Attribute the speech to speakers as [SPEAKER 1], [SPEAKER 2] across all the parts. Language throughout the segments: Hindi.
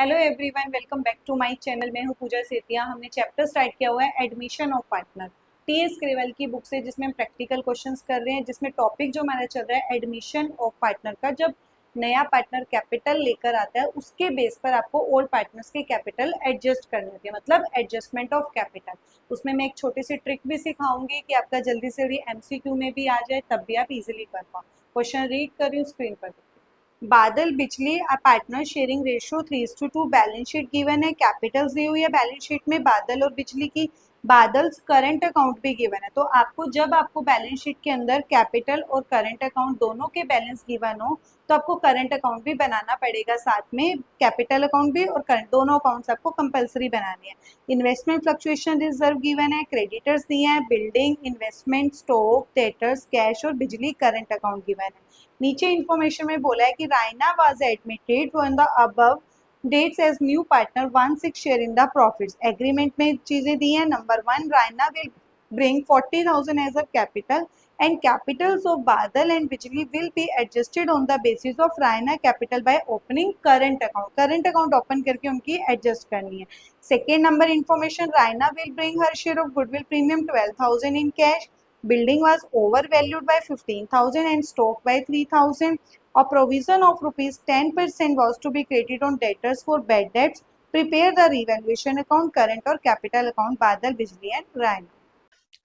[SPEAKER 1] Hello everyone, welcome back to my channel. मैं हूं पूजा सेतिया। हमने चैप्टर स्टार्ट किया हुआ है एडमिशन ऑफ पार्टनर, टीएस क्रेवल की बुक से, जिसमें हम प्रैक्टिकल क्वेश्चंस कर रहे हैं, जिसमें टॉपिक जो हमारा चल रहा है एडमिशन ऑफ पार्टनर का। जब नया पार्टनर कैपिटल लेकर आता है, उसके बेस पर आपको ओल्ड पार्टनर्स के कैपिटल एडजस्ट करने होते हैं, मतलब एडजस्टमेंट ऑफ कैपिटल। उसमें मैं एक छोटी सी ट्रिक भी सिखाऊंगी कि आपका जल्दी से जल्दी एमसीक्यू में भी आ जाए, तब भी आप इजिली कर पाओ। क्वेश्चन रीड कर रही हूँ स्क्रीन पर। बादल बिजली a partner sharing ratio 3:2। Balance sheet given है, कैपिटल्स दी हुई है बैलेंस शीट में बादल और बिजली की। बादल्स करंट अकाउंट भी गिवन है, तो आपको जब आपको बैलेंस शीट के अंदर कैपिटल और करंट अकाउंट दोनों के बैलेंस गिवन हो, तो आपको करंट अकाउंट भी बनाना पड़ेगा साथ में। कैपिटल अकाउंट भी और करंट दोनों अकाउंट्स आपको कंपलसरी बनाने हैं। इन्वेस्टमेंट फ्लक्चुएशन रिजर्व गिवन है, क्रेडिटर्स दिए हैं, building, investment, stock, debtors, cash और बिजली करंट अकाउंट गिवन है। नीचे इन्फॉर्मेशन में बोला है कि Raina was admitted on the above dates as new partner 1/6 share in the profits. Agreement में चीजें दी हैं। Number 1, Raina will bring 40,000 as a capital and capitals of Badal and Bijli will be adjusted on the basis of Raina capital by opening current account. Current account open करके उनकी adjust करनी है। Second number information, Raina will bring her share of goodwill premium 12,000 in cash. Building was overvalued by 15,000 and stock by 3,000. A provision of rupees 10% was to be created on debtors for bad debts. Prepare the revaluation account, current और capital account बादल, बिजली and रायना।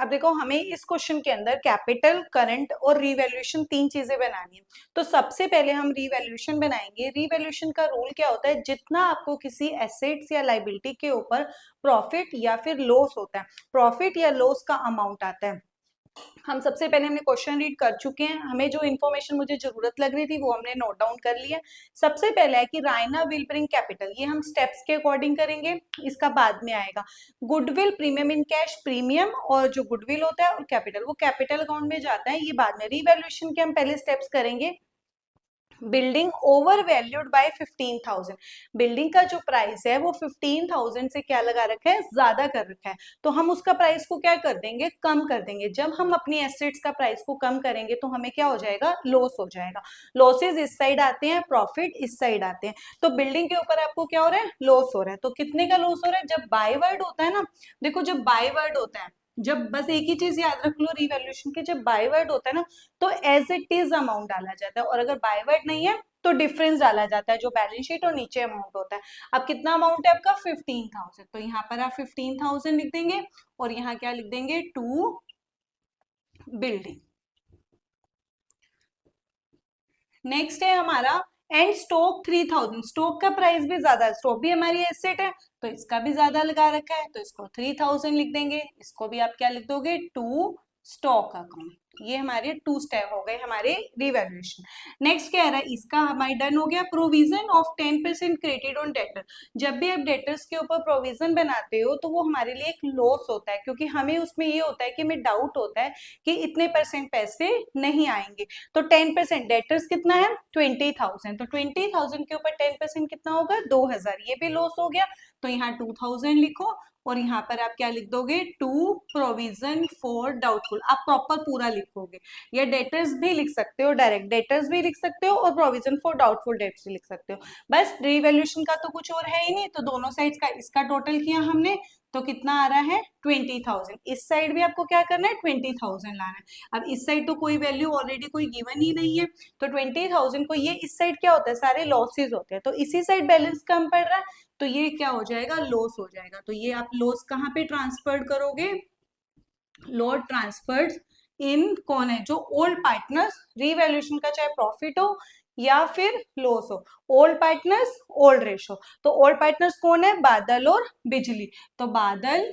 [SPEAKER 1] अब देखो, हमें इस क्वेश्चन के अंदर कैपिटल, करंट और रीवैल्यूएशन तीन चीजें बनानी है। तो सबसे पहले हम रीवैल्यूएशन बनाएंगे। रीवैल्यूएशन का रूल क्या होता है? जितना आपको किसी एसेट्स या लाइबिलिटी के ऊपर प्रॉफिट या फिर लॉस होता है, प्रॉफिट या लॉस का अमाउंट आता है। हम सबसे पहले हमने क्वेश्चन रीड कर चुके हैं। हमें जो इन्फॉर्मेशन मुझे जरूरत लग रही थी वो हमने नोट डाउन कर लिया। सबसे पहले है कि रायना विल ब्रिंग कैपिटल, ये हम स्टेप्स के अकॉर्डिंग करेंगे, इसका बाद में आएगा। Goodwill premium in cash, premium और जो गुडविल होता है और कैपिटल, वो कैपिटल अकाउंट में जाता है, ये बाद में। रिवैल्यूएशन के हम पहले स्टेप्स करेंगे। Building over valued bye 15,000, building का जो प्राइस है वो 15,000 से क्या लगा रखा है? ज्यादा कर रखा है। तो हम उसका प्राइस को क्या कर देंगे? कम कर देंगे। जब हम अपनी एसेट्स का प्राइस को कम करेंगे तो हमें क्या हो जाएगा? लॉस हो जाएगा। लॉसेज इस साइड आते हैं, प्रॉफिट इस साइड आते हैं। तो बिल्डिंग के ऊपर आपको क्या हो रहा है? लॉस हो रहा है। तो कितने का लॉस हो रहा है? जब बाय वर्ड होता है ना, देखो जब बाय वर्ड होता है, जब बस एक ही चीज याद रख लो रिवैल्यूएशन के, जब बाय वर्ड होता है ना, तो एज इट इज अमाउंट डाला जाता है, और अगर बाय वर्ड नहीं है तो डिफरेंस डाला जाता है, जो बैलेंस शीट और नीचे अमाउंट होता है। अब कितना अमाउंट है आपका? 15,000। तो यहाँ पर आप 15,000 लिख देंगे और यहाँ क्या लिख देंगे? To building. नेक्स्ट है हमारा एंड स्टॉक 3,000। स्टॉक का प्राइस भी ज्यादा है, स्टॉक भी हमारी एसेट है, तो इसका भी ज्यादा लगा रखा है, तो इसको 3,000 लिख देंगे। इसको भी आप क्या लिख दोगे? To stock account. ये हमारे टू स्टेप हो गए हमारे रिवैल्यूएशन। नेक्स्ट क्या है? इसका हमारी डन हो गया। Provision of 10% credit on debtor. जब भी आप डेटर्स के ऊपर प्रोविजन बनाते हो तो वो हमारे लिए एक लॉस होता है, क्योंकि हमें उसमें ये होता है कि हमें डाउट होता है कि इतने परसेंट पैसे नहीं आएंगे। तो 10%, डेटर्स कितना है? 20,000। तो 20,000 के ऊपर 10% कितना होगा? 2,000। ये भी लॉस हो गया, तो यहाँ 2,000 लिखो और यहाँ पर आप क्या लिख दोगे? To provision for doubtful. आप प्रॉपर पूरा लिखोगे, या डेटर्स भी लिख सकते हो, डायरेक्ट डेटर्स भी लिख सकते हो और प्रोविजन फॉर डाउटफुल डेट्स भी लिख सकते हो। बस रिवैल्यूएशन का तो कुछ और है ही नहीं, तो दोनों साइड्स का इसका टोटल किया हमने, तो कितना आ रहा है? 20,000। इस साइड भी आपको क्या करना है? 20,000 लाना है। अब इस साइड तो कोई वैल्यू ऑलरेडी कोई गिवन ही नहीं है, तो 20,000 को, ये इस साइड क्या होता है? सारे लॉसेज होते हैं, तो इसी साइड बैलेंस कम पड़ रहा है, तो ये क्या हो जाएगा? लॉस हो जाएगा। तो ये आप लॉस कहाँ पे ट्रांसफर करोगे? लॉस ट्रांसफर्ड इन कौन है? जो ओल्ड पार्टनर्स। रिवैल्यूएशन का चाहे प्रॉफिट हो या फिर लॉस हो, ओल्ड पार्टनर्स ओल्ड रेशो। तो ओल्ड पार्टनर्स कौन है? बादल और बिजली। तो बादल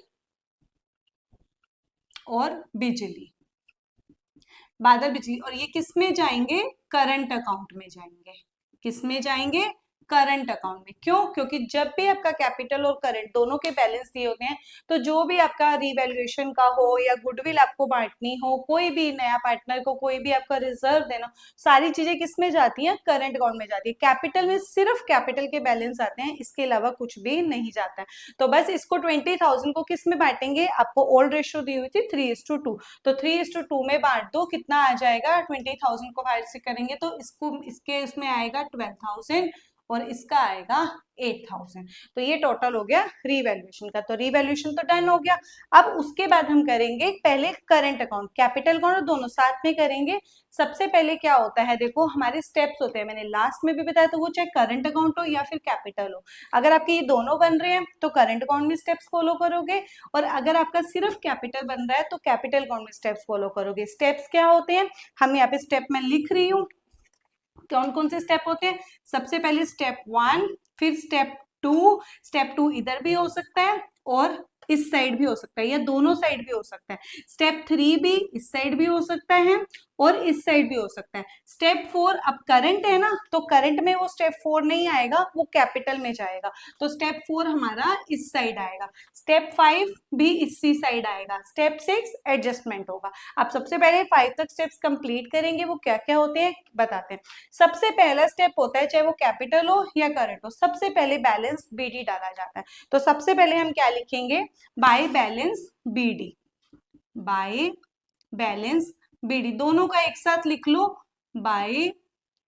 [SPEAKER 1] और बिजली, बादल बिजली, और ये किस में जाएंगे? करंट अकाउंट में जाएंगे। किस में जाएंगे? करंट अकाउंट में। क्यों? क्योंकि जब भी आपका कैपिटल और करंट दोनों के बैलेंस दिए होते हैं, तो जो भी आपका रिवैल्यूएशन का हो या गुडविल आपको बांटनी हो, कोई भी नया पार्टनर को कोई भी आपका रिजर्व देना, सारी चीजें किस में जाती हैं? करंट अकाउंट में जाती है। कैपिटल में सिर्फ कैपिटल के बैलेंस आते हैं, इसके अलावा कुछ भी नहीं जाता है। तो बस इसको 20,000 को किस में बांटेंगे? आपको ओल्ड रेशियो दी हुई थी 3:2, तो 3:2 में बांट दो। कितना आ जाएगा? 20,000 को बाहर से करेंगे तो इसको, इसके उसमें आएगा 12,000 और इसका आएगा 8000। तो ये टोटल हो गया रीवैल्यूएशन का। तो रीवैल्यूएशन तो डन हो गया। अब उसके बाद हम करेंगे पहले करंट अकाउंट, कैपिटल अकाउंट और दोनों साथ में करेंगे। सबसे पहले क्या होता है, देखो हमारे स्टेप्स होते हैं, मैंने लास्ट में भी बताया था, वो चाहे करंट अकाउंट हो या फिर कैपिटल हो। अगर आपके ये दोनों बन रहे हैं तो करंट अकाउंट में स्टेप्स फॉलो करोगे, और अगर आपका सिर्फ कैपिटल बन रहा है तो कैपिटल अकाउंट में स्टेप्स फॉलो करोगे। स्टेप्स क्या होते हैं, हम यहाँ पे स्टेप में लिख रही हूँ, कौन कौन से स्टेप होते हैं। सबसे पहले स्टेप 1, फिर स्टेप 2, स्टेप 2 इधर भी हो सकता है और इस साइड भी हो सकता है, या दोनों साइड भी हो सकता है। स्टेप 3 भी इस साइड भी हो सकता है और इस साइड भी हो सकता है। स्टेप 4, अब करंट है ना, तो करंट में वो स्टेप 4 नहीं आएगा, वो कैपिटल में जाएगा, तो स्टेप 4 हमारा इस साइड आएगा। स्टेप 5 भी इसी साइड आएगा। स्टेप 6 एडजस्टमेंट होगा। अब सबसे पहले 5 तक स्टेप्स कंप्लीट करेंगे, वो क्या क्या होते हैं बताते हैं। सबसे पहला स्टेप होता है, चाहे वो कैपिटल हो या करंट हो, सबसे पहले बैलेंस बीडी डाला जाता है। तो सबसे पहले हम क्या लिखेंगे, by balance BD, by balance BD, दोनों का एक साथ लिख लो, बाय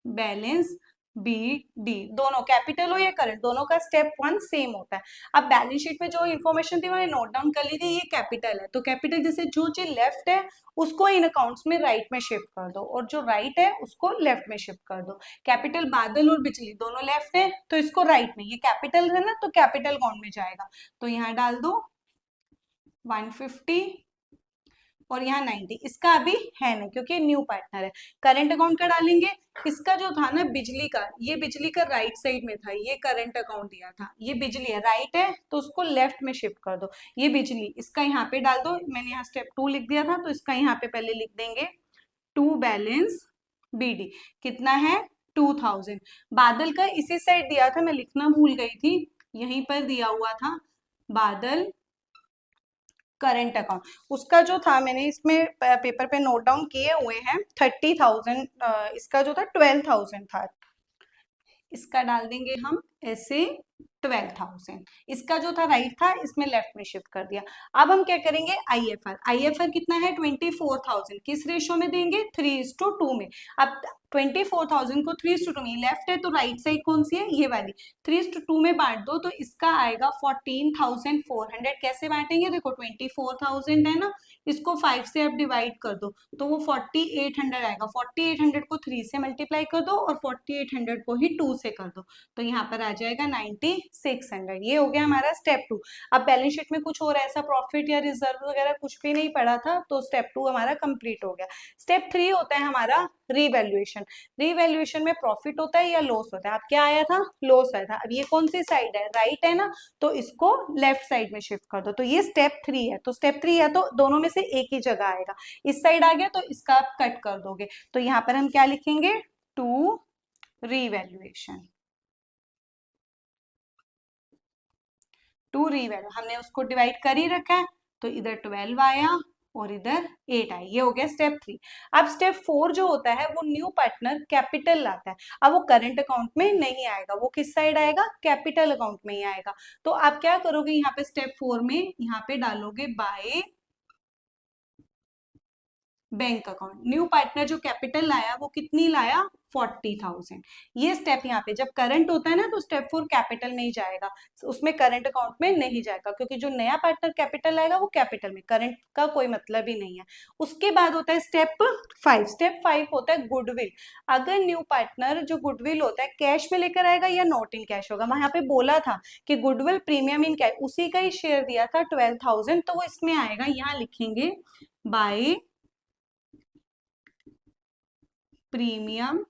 [SPEAKER 1] बैलेंस बी डी, दोनों कैपिटल हो या करंट, दोनों का स्टेप 1 सेम होता है। अब बैलेंस शीट में जो इन्फॉर्मेशन थी मैंने नोट डाउन कर ली थी, ये कैपिटल है, तो कैपिटल जैसे जो चीज लेफ्ट है उसको इन अकाउंट्स में राइट में शिफ्ट कर दो, और जो राइट है उसको लेफ्ट में शिफ्ट कर दो। कैपिटल बादल और बिजली दोनों लेफ्ट है, तो इसको राइट में, ये कैपिटल है ना तो कैपिटल अकाउंट में जाएगा, तो यहाँ डाल दो 150 और यहाँ 90। इसका अभी है नहीं क्योंकि न्यू पार्टनर है। करंट अकाउंट का डालेंगे, इसका जो था ना बिजली का, ये बिजली का राइट साइड में था, ये करंट अकाउंट दिया था, ये बिजली है राइट है तो उसको लेफ्ट में शिफ्ट कर दो। ये बिजली, इसका यहाँ पे डाल दो, मैंने यहाँ स्टेप 2 लिख दिया था तो इसका यहाँ पे पहले लिख देंगे 2 बैलेंस बीडी, कितना है 2000। बादल का इसी साइड दिया था, मैं लिखना भूल गई थी, यहीं पर दिया हुआ था बादल करंट अकाउंट, उसका जो था मैंने इसमें पेपर पे नोट डाउन किए हुए हैं 30,000, इसका जो था 12,000 था, इसका डाल देंगे हम ऐसे 12,000। इसका जो था राइट था, इसमें लेफ्ट में शिफ्ट कर दिया। अब हम क्या करेंगे, आईएफआर, आईएफआर कितना है 24,000, किस रेशो में देंगे 3:2 में। अब 24,000 को 3:2 में, लेफ्ट है तो राइट साइड कौन सी है, ये वाली, 3:2 में बांट दो तो इसका आएगा 14,400। कैसे बांटेंगे, देखो 24,000 है ना, इसको 5 से आप डिवाइड कर दो तो वो 4800 आएगा। 4800 को 3 से मल्टीप्लाई कर दो और 4800 को ही 2 से कर दो, तो यहाँ पर आ जाएगा 9600। ये हो गया हमारा स्टेप 2। अब बैलेंस शीट में कुछ और ऐसा प्रॉफिट या रिजर्व वगैरह कुछ भी नहीं पड़ा था, तो स्टेप 2 हमारा कंप्लीट हो गया। स्टेप 3 होता है हमारा रीवैल्यूएशन। रीवैल्यूएशन में प्रॉफिट होता है या लॉस होता है। अब क्या आया था, लॉस आया था। अब ये कौन सी साइड है, राइट है ना, तो इसको लेफ्ट साइड में शिफ्ट कर दो, तो ये स्टेप 3 है। तो स्टेप 3 है तो दोनों में से एक ही जगह आएगा, इस साइड आ गया तो इसका आप कट कर दोगे, तो यहाँ पर हम क्या लिखेंगे, टू रीवैल्यूएशन, टू रीवैल्यू, हमने उसको डिवाइड कर ही रखा है, तो इधर 12 आया और इधर 8 आई, ये हो गया स्टेप 3। अब स्टेप 4 जो होता है वो न्यू पार्टनर कैपिटल लाता है। अब वो करंट अकाउंट में नहीं आएगा, वो किस साइड आएगा, कैपिटल अकाउंट में ही आएगा। तो आप क्या करोगे, यहाँ पे स्टेप 4 में यहाँ पे डालोगे by bank account. New partner जो कैपिटल लाया वो कितनी लाया, 40,000। ये स्टेप यहाँ पे जब करंट होता है ना तो स्टेप 4 कैपिटल नहीं जाएगा, उसमें करंट अकाउंट में नहीं जाएगा, क्योंकि जो नया पार्टनर कैपिटल लाएगा वो कैपिटल में, करंट का कोई मतलब ही नहीं है। उसके बाद होता है स्टेप 5। स्टेप 5 होता है गुडविल। अगर न्यू पार्टनर जो गुडविल होता है कैश में लेकर आएगा या नॉट इन कैश होगा, वहां पे बोला था कि गुडविल प्रीमियम इन कैश, उसी का ही शेयर दिया था 12,000, तो वो इसमें आएगा, यहाँ लिखेंगे बाय प्रीमियम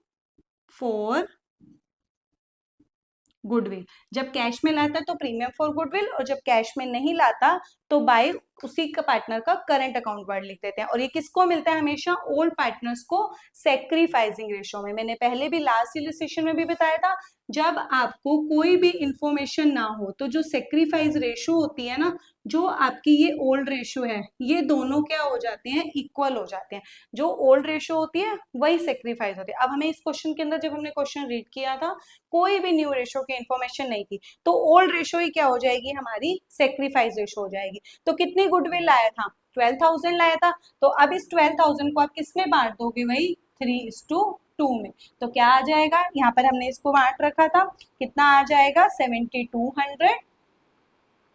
[SPEAKER 1] फॉर गुडविल। जब कैश में लाता है तो प्रीमियम फॉर गुडविल, और जब कैश में नहीं लाता तो बाय उसी का पार्टनर का करंट अकाउंट वर्ड लिख देते हैं। और ये किसको मिलता है, हमेशा ओल्ड पार्टनर्स को सैक्रिफाइसिंग रेशो में। मैंने पहले भी लास्ट इलस्ट्रेशन में भी बताया था, जब आपको कोई भी इंफॉर्मेशन ना हो तो जो सेक्रीफाइस रेशो होती है ना, जो आपकी ये ओल्ड रेशो है, ये दोनों क्या हो जाते हैं, इक्वल हो जाते हैं। जो ओल्ड रेशो होती है वही सेक्रीफाइस होती है। अब हमें इस क्वेश्चन के अंदर जब हमने क्वेश्चन रीड किया था, कोई भी न्यू रेशो की इंफॉर्मेशन नहीं थी, तो ओल्ड रेशो ही क्या हो जाएगी, हमारी सेक्रीफाइस रेशो हो जाएगी। तो कितनी गुडविल लाया था, 12,000 लाया था, तो अब इस 12,000 को आप किसमें बांट दोगे, वही 3:2 टू में। तो क्या आ जाएगा, यहाँ पर हमने इसको बांट रखा था, कितना आ जाएगा 7200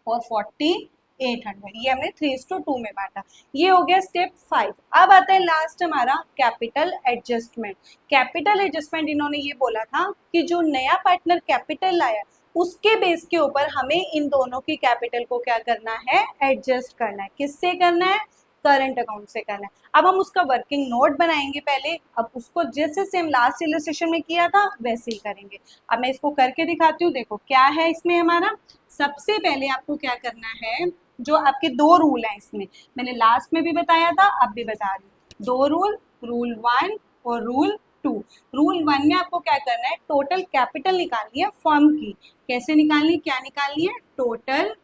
[SPEAKER 1] और 4800, ये हमने 3:2 में बांटा। ये हो गया स्टेप 5। अब आता है लास्ट हमारा कैपिटल एडजस्टमेंट। कैपिटल एडजस्टमेंट इन्होंने ये बोला था कि जो नया पार्टनर कैपिटल लाया उसके बेस के ऊपर हमें इन दोनों की कैपिटल को क्या करना है, एडजस्ट करना है। किससे करना है, करंट अकाउंट से करना है। अब हम उसका वर्किंग नोट बनाएंगे पहले, अब उसको जैसे से हम लास्ट इलस्ट्रेशन में किया था वैसे ही करेंगे। अब मैं इसको करके दिखाती हूँ। देखो क्या है इसमें हमारा, सबसे पहले आपको क्या करना है, जो आपके दो रूल हैं इसमें, मैंने लास्ट में भी बताया था, अब भी बता रही हूँ। दो रूल, रूल 1 और रूल 2। रूल 1 में आपको क्या करना है, टोटल कैपिटल निकालनी है फर्म की। कैसे निकालनी, क्या निकालनी है, टोटल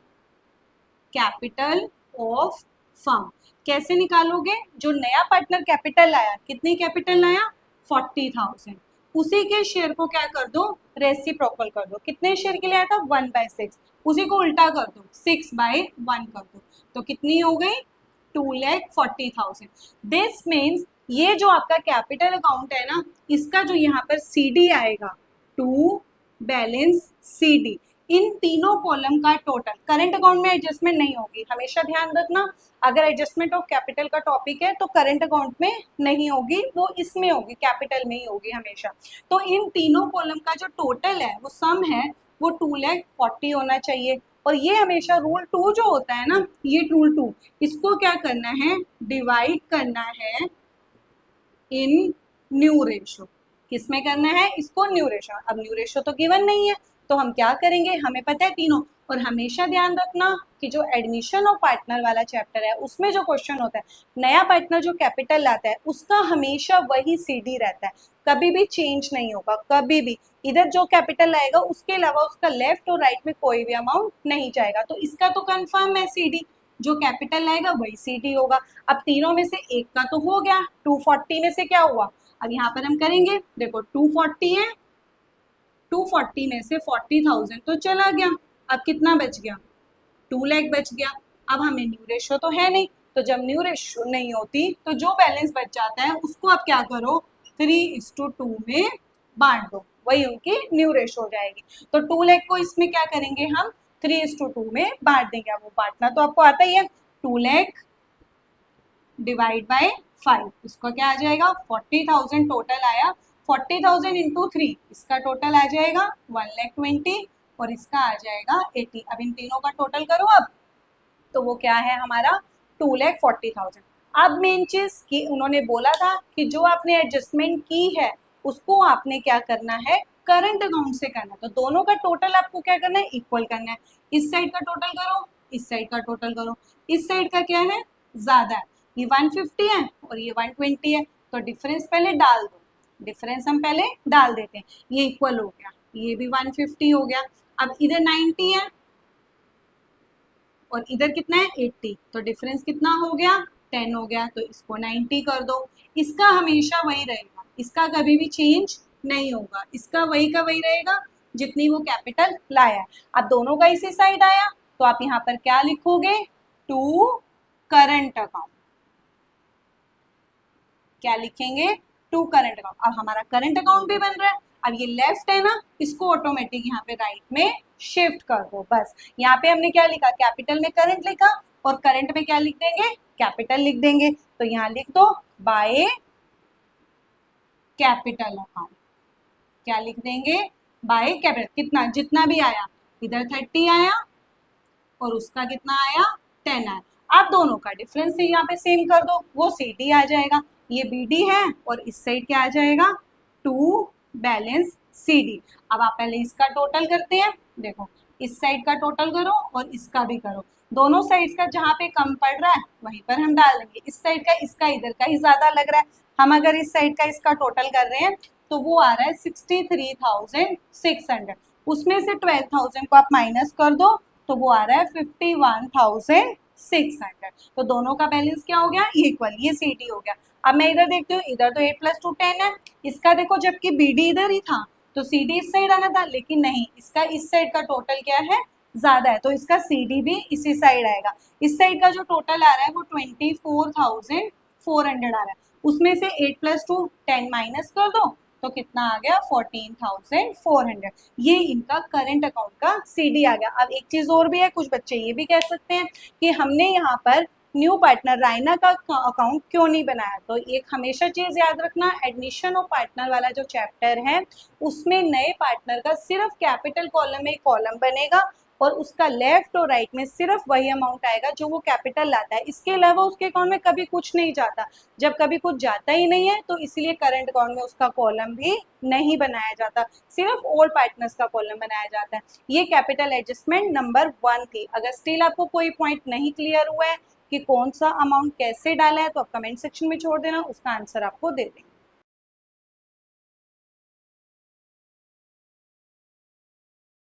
[SPEAKER 1] कैपिटल ऑफ फर्म। कैसे निकालोगे, जो नया पार्टनर कैपिटल लाया, कितनी कैपिटल लाया, 40,000, उसी के शेयर को क्या कर दो, रेसिप्रोकल कर दो। कितने शेयर के लिए आया था, 1/6, उसी को उल्टा कर दो, 6/1 कर दो। तो कितनी हो गई, 2,40,000। दिस मीन्स ये जो आपका कैपिटल अकाउंट है ना, इसका जो यहाँ पर सीडी आएगा, टू बैलेंस सीडी, इन तीनों कॉलम का टोटल, करंट अकाउंट में एडजस्टमेंट नहीं होगी, हमेशा ध्यान रखना। अगर एडजस्टमेंट ऑफ कैपिटल का टॉपिक है तो करंट अकाउंट में नहीं होगी, वो इसमें होगी, कैपिटल में ही होगी हमेशा। तो इन तीनों कॉलम का जो टोटल है, वो सम है, वो 2,40,000 होना चाहिए। और ये हमेशा रूल 2 जो होता है ना, ये रूल 2, इसको क्या करना है, डिवाइड करना है इन न्यू रेशो। किस में करना है, इसको न्यू रेशो। अब न्यू रेशो तो गिवन नहीं है, तो हम क्या करेंगे, हमें पता है तीनों। और हमेशा ध्यान रखना कि जो एडमिशन ऑफ पार्टनर वाला चैप्टर है उसमें जो क्वेश्चन होता है, नया पार्टनर जो कैपिटल लाता है उसका हमेशा वही सीडी रहता है, कभी भी चेंज नहीं होगा, कभी भी। इधर जो कैपिटल आएगा उसके अलावा उसका लेफ्ट और राइट में कोई भी अमाउंट नहीं जाएगा। तो इसका तो कंफर्म है सीडी, जो कैपिटल लाएगा वही सीडी होगा। अब तीनों में से एक का तो हो गया, 240 में से क्या हुआ, अब यहाँ पर हम करेंगे, देखो 240 है, 240 में से 40,000 तो चला गया, अब कितना बच गया, 2 लाख बच गया। अब हमें न्यू रेशो तो है नहीं, तो जब न्यू रेशो नहीं होती तो जो बैलेंस बच जाता है उसको आप क्या करो, 3:2 में बांट दो, वही उनकी न्यू रेशो हो जाएगी। तो 2 लाख को इसमें क्या करेंगे हम, 3:2 में बांट देंगे। अब वो बांटना तो आपको आता ही है, 2 लाख डिवाइड बाय 5, इसको क्या आ जाएगा, 40,000 टोटल आया, 40,000 इंटू 3, इसका टोटल आ जाएगा 1,20,000 और इसका आ जाएगा 80। अब इन तीनों का टोटल करो अब, तो वो क्या है हमारा 2,40,000। अब मेन चीज कि उन्होंने बोला था कि जो आपने एडजस्टमेंट की है उसको आपने क्या करना है, करंट अकाउंट से करना है। तो दोनों का टोटल आपको क्या करना है, इक्वल करना है। इस साइड का टोटल करो, इस साइड का टोटल करो। इस साइड का क्या है, ज्यादा है, ये 150 है और ये 120 है, तो डिफरेंस पहले डाल दो, डिफरेंस हम पहले डाल देते हैं। ये इक्वल हो गया, ये भी 150 हो गया। अब इधर 90 है और इधर कितना है 80, तो डिफरेंस कितना हो गया, 10 हो गया, तो इसको 90 कर दो। इसका हमेशा वही रहेगा, इसका कभी भी चेंज नहीं होगा, इसका वही का वही रहेगा जितनी वो कैपिटल लाया है। अब दोनों का इसी साइड आया, तो आप यहाँ पर क्या लिखोगे, टू करंट अकाउंट, क्या लिखेंगे, टू करंट अकाउंट। अब हमारा करंट अकाउंट भी बन रहा है। अब ये लेफ्ट है ना, इसको ऑटोमेटिक यहाँ पे राइट में शिफ्ट कर दो। बस यहाँ पे हमने क्या लिखा, कैपिटल में करंट लिखा और करंट में क्या लिख देंगे, कैपिटल लिख देंगे। तो यहाँ लिख दो बाय कैपिटल अकाउंट, क्या लिख देंगे, बाय कैपिटल। कितना, जितना भी आया, इधर 30 आया और उसका कितना आया, 10 आया। आप दोनों का डिफरेंस यहाँ पे सेम कर दो, वो CD आ जाएगा, ये BD है और इस साइड क्या आ जाएगा, 2 बैलेंस CD। अब आप पहले इसका टोटल करते हैं, देखो इस साइड का टोटल करो और इसका भी करो, दोनों साइड्स का जहाँ पे कम पड़ रहा है वहीं पर हम डाल देंगे। इस साइड का इसका इधर का ही ज्यादा लग रहा है, हम अगर इस साइड का इसका टोटल कर रहे हैं तो वो आ रहा है 63,600, उसमें से 12,000 को आप माइनस कर दो तो वो आ रहा है 51,600। तो दोनों का बैलेंस क्या हो गया, इक्वल, ये CD हो गया। अब मैं इधर देखती हूँ, इधर तो 8 + 2 10 है, इसका देखो जबकि BD इधर ही था तो CD इस साइड आना था, लेकिन नहीं, इसका इस साइड का टोटल क्या है, ज्यादा है, तो इसका CD भी इसी साइड आएगा। इस साइड का जो टोटल आ रहा है वो 24,400 आ रहा है, उसमें से 8 + 2 10 माइनस कर दो तो कितना आ गया 14,400। ये इनका करंट अकाउंट का सीडी आ गया। अब एक चीज और भी है, कुछ बच्चे ये भी कह सकते हैं कि हमने यहाँ पर न्यू पार्टनर रायना का अकाउंट क्यों नहीं बनाया। तो एक हमेशा चीज याद रखना, एडमिशन ऑफ पार्टनर वाला जो चैप्टर है उसमें नए पार्टनर का सिर्फ कैपिटल कॉलम में कॉलम बनेगा और उसका लेफ्ट और राइट में सिर्फ वही अमाउंट आएगा जो वो कैपिटल लाता है। इसके अलावा उसके अकाउंट में कभी कुछ नहीं जाता। जब कभी कुछ जाता ही नहीं है तो इसलिए करंट अकाउंट में उसका कॉलम भी नहीं बनाया जाता, सिर्फ ऑल पार्टनर्स का कॉलम बनाया जाता है। ये कैपिटल एडजस्टमेंट नंबर 1 थी। अगर स्टिल आपको कोई पॉइंट नहीं क्लियर हुआ है कि कौन सा अमाउंट कैसे डाला है तो आप कमेंट सेक्शन में छोड़ देना, उसका आंसर आपको दे देंगे।